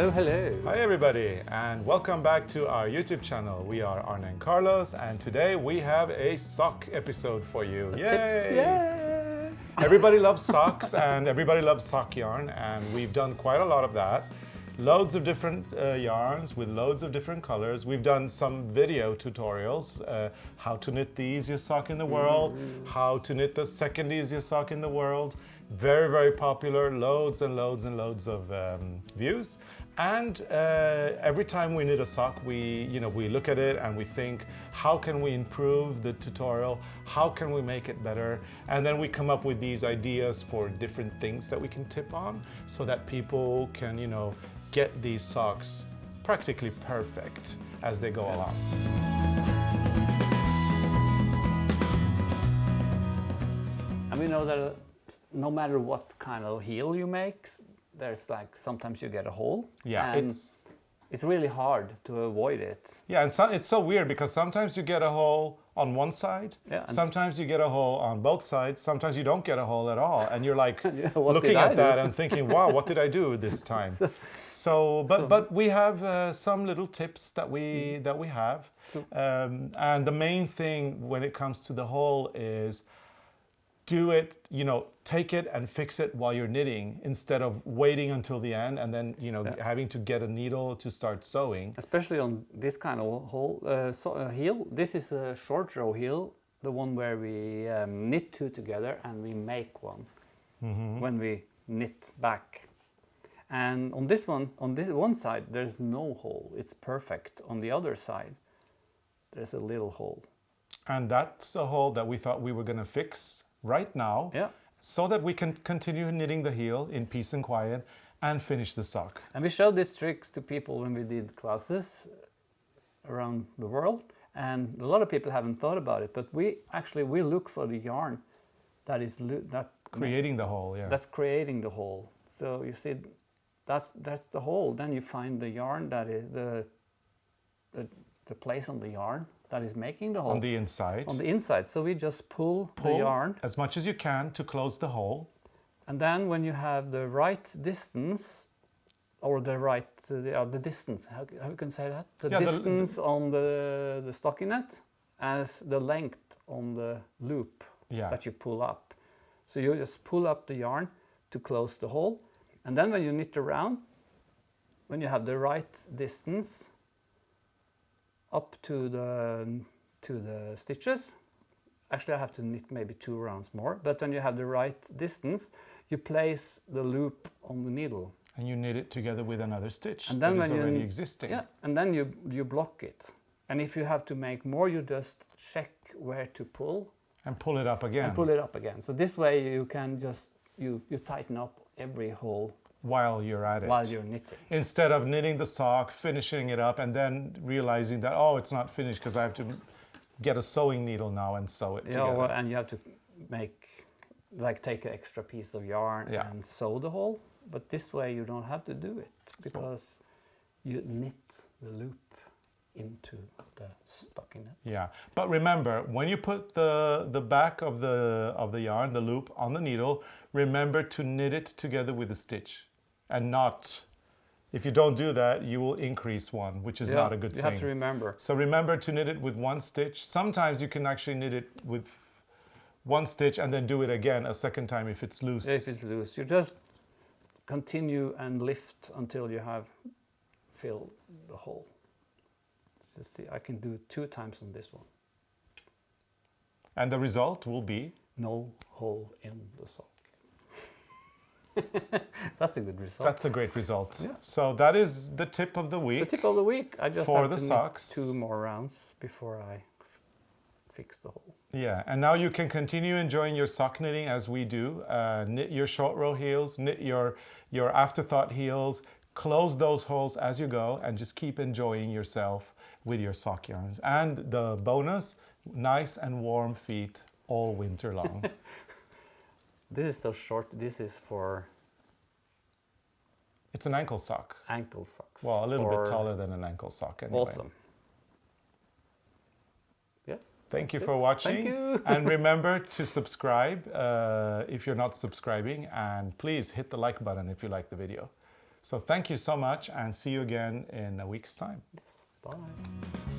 Hello, hello. Hi everybody, and welcome back to our YouTube channel. We are Arne and Carlos, and today we have a sock episode for you. Yay! Yay! Everybody loves socks and everybody loves sock yarn, and we've done quite a lot of that. Loads of different yarns with loads of different colors. We've done some video tutorials, how to knit the easiest sock in the world, how to knit the second easiest sock in the world. Very, very popular, loads and loads and loads of views. And every time we knit a sock, we look at it and we think, how can we improve the tutorial? How can we make it better? And then we come up with these ideas for different things that we can tip on so that people can, get these socks practically perfect as they go along. And we know that no matter what kind of heel you make, there's sometimes you get a hole. Yeah, and it's really hard to avoid it. Yeah, and it's so weird because sometimes you get a hole on one side, sometimes you get a hole on both sides, sometimes you don't get a hole at all, and you're like looking at that and thinking, wow, what did I do this time? But we have some little tips that we have, and the main thing when it comes to the hole is do it, take it and fix it while you're knitting instead of waiting until the end and then, having to get a needle to start sewing. Especially on this kind of heel. This is a short row heel, the one where we knit two together and we make one when we knit back. And on this one side, there's no hole. It's perfect. On the other side, there's a little hole. And that's a hole that we thought we were going to fix right now, so that we can continue knitting the heel in peace and quiet and finish the sock. And we showed this trick to people when we did classes around the world, and a lot of people haven't thought about it, but we look for the yarn that is creating the hole. Yeah, that's creating the hole. So you see, that's the hole. Then you find the yarn that is the place on the yarn that is making the hole. On the inside. On the inside. So we just pull the yarn as much as you can to close the hole. And then when you have the right distance, or the distance, how you can say that? The distance on the stockinette as the length on the loop that you pull up. So you just pull up the yarn to close the hole. And then when you knit around, when you have the right distance up to the stitches, actually I have to knit maybe 2 rounds more, but when you have the right distance, you place the loop on the needle. And you knit it together with another stitch and then that is already existing. Yeah, and then you block it. And if you have to make more, you just check where to pull. And pull it up again. And pull it up again. So this way you can just, you tighten up every hole while you're at it. While you're knitting. Instead of knitting the sock, finishing it up, and then realizing that, oh, it's not finished because I have to get a sewing needle now and sew it together. Well, and you have to take an extra piece of yarn and sew the hole. But this way you don't have to do it because you knit the loop into the stockinette. Yeah, but remember, when you put the back of the yarn, the loop, on the needle, remember to knit it together with a stitch. And not, if you don't do that, you will increase one, which is not a good thing. You have to remember. So remember to knit it with one stitch. Sometimes you can actually knit it with one stitch and then do it again a second time if it's loose. If it's loose, you just continue and lift until you have filled the hole. So see, I can do 2 times on this one. And the result will be? No hole in the sock. That's a good result. That's a great result. Yeah. So that is the tip of the week. The tip of the week. I just for have the to socks. knit 2 more rounds before I fix the hole. Yeah, and now you can continue enjoying your sock knitting as we do. Knit your short row heels, knit your afterthought heels, close those holes as you go, and just keep enjoying yourself with your sock yarns. And the bonus, nice and warm feet all winter long. This is so short. This is for... It's an ankle sock. Ankle socks. Well, a little bit taller than an ankle sock anyway. Autumn. Yes. Thank you for watching. Thank you. And remember to subscribe if you're not subscribing. And please hit the like button if you like the video. So thank you so much, and see you again in a week's time. Yes. Bye.